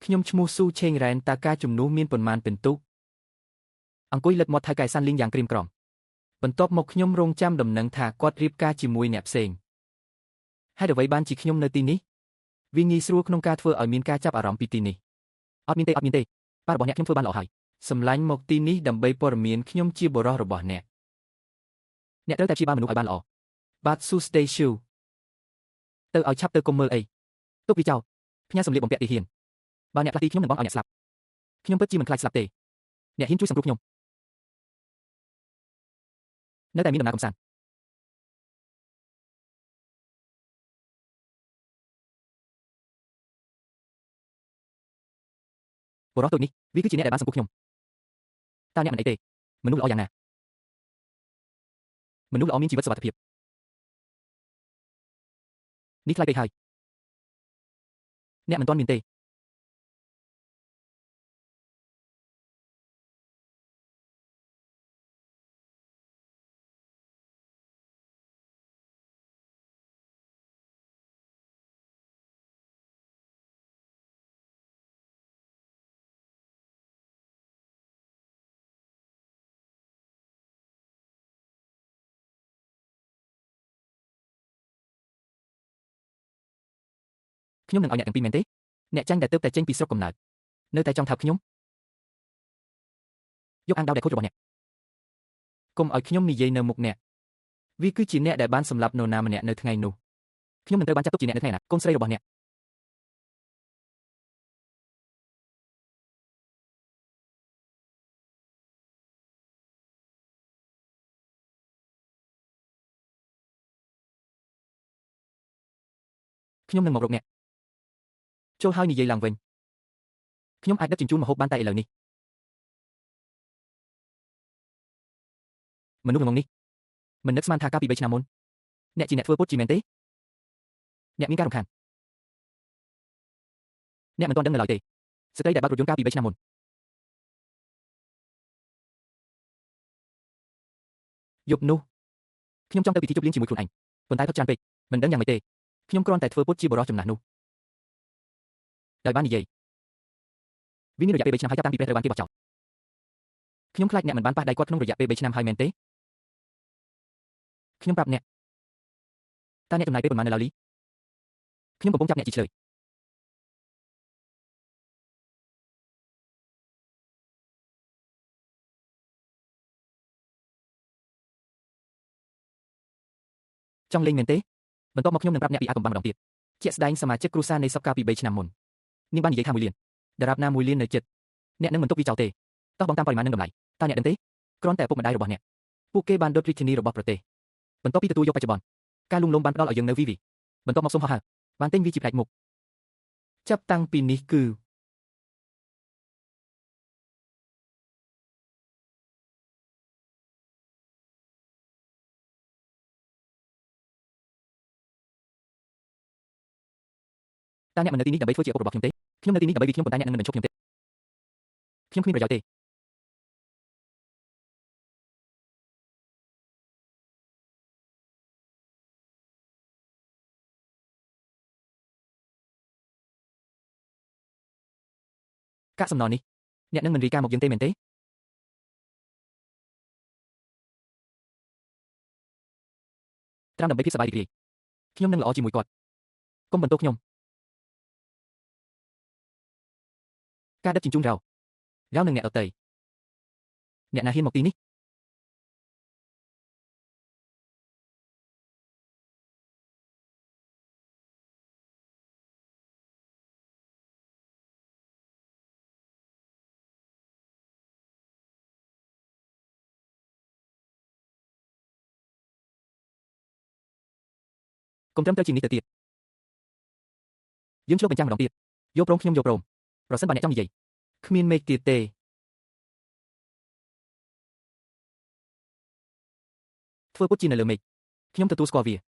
ខ្ញុំឈ្មោះស៊ូឆេងរ៉ែនតើការជំនួសមានប៉ុន្មានពិន្ទុអង្គុយលិតមាត់ថៅកែសាន់លីងយ៉ាងក្រៀមក្រំបន្ទាប់មកខ្ញុំរងចាំដំណឹងថាគាត់រៀបការជាមួយអ្នកផ្សេងហេតុអ្វីបានជាខ្ញុំនៅទីនេះវាងាយស្រួលក្នុងការធ្វើឲ្យមានការចាប់អារម្មណ៍ពីទីនេះអត់មានទេប៉ារបស់អ្នកខ្ញុំធ្វើបានល្អហើយសម្លាញ់មកទីនេះដើម្បីព័ត៌មានខ្ញុំជាបរិសរបស់អ្នកត្រូវតែព្យាបាលមនុស្សឲ្យបានល្អបាទស៊ូស្តេឈូទៅឲ្យឆាប់ទៅកុំមើលអីទុកវាចោលផ្ញើសម្លៀកបំពាក់ទីហ៊ានបើអ្នកផ្លាស់ទីខ្ញុំនឹងបង់ឲ្យអ្នកស្លាប់ខ្ញុំពិតជាមិនខ្លាចស្លាប់ទេអ្នកហ៊ានជួយសង្គ្រោះខ្ញុំនៅតែមានដំណើរកំសាន្តបរិសតូចនេះវាគឺជាអ្នកដែលបានសង្គ្រោះខ្ញុំតើអ្នកមិនអីទេមនុស្សល្អយ៉ាងណាមនុស្សល្អមានជីវិតសុវត្ថិភាពនេះខ្លាចពេកហើយអ្នកមិនទាន់មានទេខ្ញុំនឹងឲ្យអ្នកទាំងពីរមែនទេអ្នកចាញ់ដែលទើបតែចេញពីស្រុកកំណើតនៅតែចង់ថាខ្ញុំយកអាងដោដែលខូចរបស់អ្នកកុំឲ្យខ្ញុំនិយាយនៅមុខអ្នកវាគឺជាអ្នកដែលបានសម្លាប់នរណាម្នាក់នៅថ្ងៃនោះខ្ញុំនឹងត្រូវបានចាត់ទុកជាអ្នកនៅថ្ងៃណាកូនស្រីរបស់អ្នកខ្ញុំនឹងមករកអ្នកចូលហើយនិយាយឡើងវិញខ្ញុំអាចដឹកជញ្ជូនម្ហូបបានតែឥឡូវនេះមនុស្សល្ងងនេះមិននឹកស្មានថាកាលពី3ឆ្នាំមុនអ្នកជាអ្នកធ្វើពុតជាមែនទេអ្នកមានការរំខានអ្នកមិនទាន់ដឹងនៅឡើយទេស្ត្រីដែលបើករថយន្តកាលពី3ឆ្នាំមុនយប់នោះខ្ញុំចង់ទៅពិធីជប់លៀងជាមួយខ្លួនឯងប៉ុន្តែផឹកច្រើនពេកមិនដឹងយ៉ាងម៉េចទេខ្ញុំគ្រាន់តែធ្វើពុតជាបរិសចំណាស់នោះដោយបាននិយាយវាមានរយៈពេល3ឆ្នាំហើយចាប់តាំងពីព្រះត្រូវបានគេបោះចោលខ្ញុំខ្លាចអ្នកមិនបានប៉ះដៃគាត់ក្នុងរយៈពេល3ឆ្នាំហើយមែនទេខ្ញុំប្រាប់អ្នកតើអ្នកចំណាយពេលប៉ុន្មាននៅឡាវលីខ្ញុំកំពុងចាប់អ្នកជាឆ្លើយចង់លេងមែនទេបន្ទាប់មកខ្ញុំនឹងប្រាប់អ្នកពីអាកំបាំងម្ដងទៀតជាក់ស្ដែងសមាជិកគ្រួសារនៃសពកាលពី3ឆ្នាំមុននាងបាននិយាយថា1លានដរាបណា1លាននៅចិត្តអ្នកនឹងមិនទុកវាចោលទេតោះបងតាមបរិមាណនិងតម្លៃតើអ្នកដឹងទេគ្រាន់តែឪពុកម្ដាយរបស់អ្នកពួកគេបានដុតរាជធានីរបស់ប្រទេសបន្ទាប់ពីទទួលយកបច្ចុប្បន្នការលួងលោមបានផ្ដល់ឲ្យយើងនៅវីបន្ទាប់មកសុំហោះហើរបានទិញវីជាផ្នែកមុខចាប់តាំងពីនេះគឺតើអ្នកមិននៅទីនេះដើម្បីធ្វើជាឪពុករបស់ខ្ញុំទេខ្ញុំនៅទីនេះដើម្បីវាខ្ញុំប៉ុន្តែអ្នកនឹងមិនឈប់ខ្ញុំទេខ្ញុំគ្មានប្រយោជន៍ទេកាកសំណល់នេះអ្នកនឹងមិនរីកាមកយើងទេមែនទេត្រាំដើម្បីភាពសប្បាយរីករាយខ្ញុំនឹងល្អជាមួយគាត់កុំបន្ទោសខ្ញុំការដឹកជញ្ជូនរោនឹងអ្នកដទៃអ្នកណាហ៊ានមកទីនេះកុំត្រឹមត្រូវជាងនេះទៅទៀតយើងឆ្លុះបញ្ចាំងម្ដងទៀតយកព្រមខ្ញុំយកព្រមប្រសិនបើអ្នកចង់និយាយគ្មានមេឃទៀតទេធ្វើពុតជានៅលើមេឃខ្ញុំទទួលស្គាល់វាច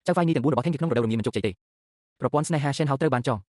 ៅហ្វាយនេះទាំង4របស់ថេងនៅក្នុងរដូវរងាមិនជោគជ័យទេប្រព័ន្ធស្នេហា Shen Hao ត្រូវបានចង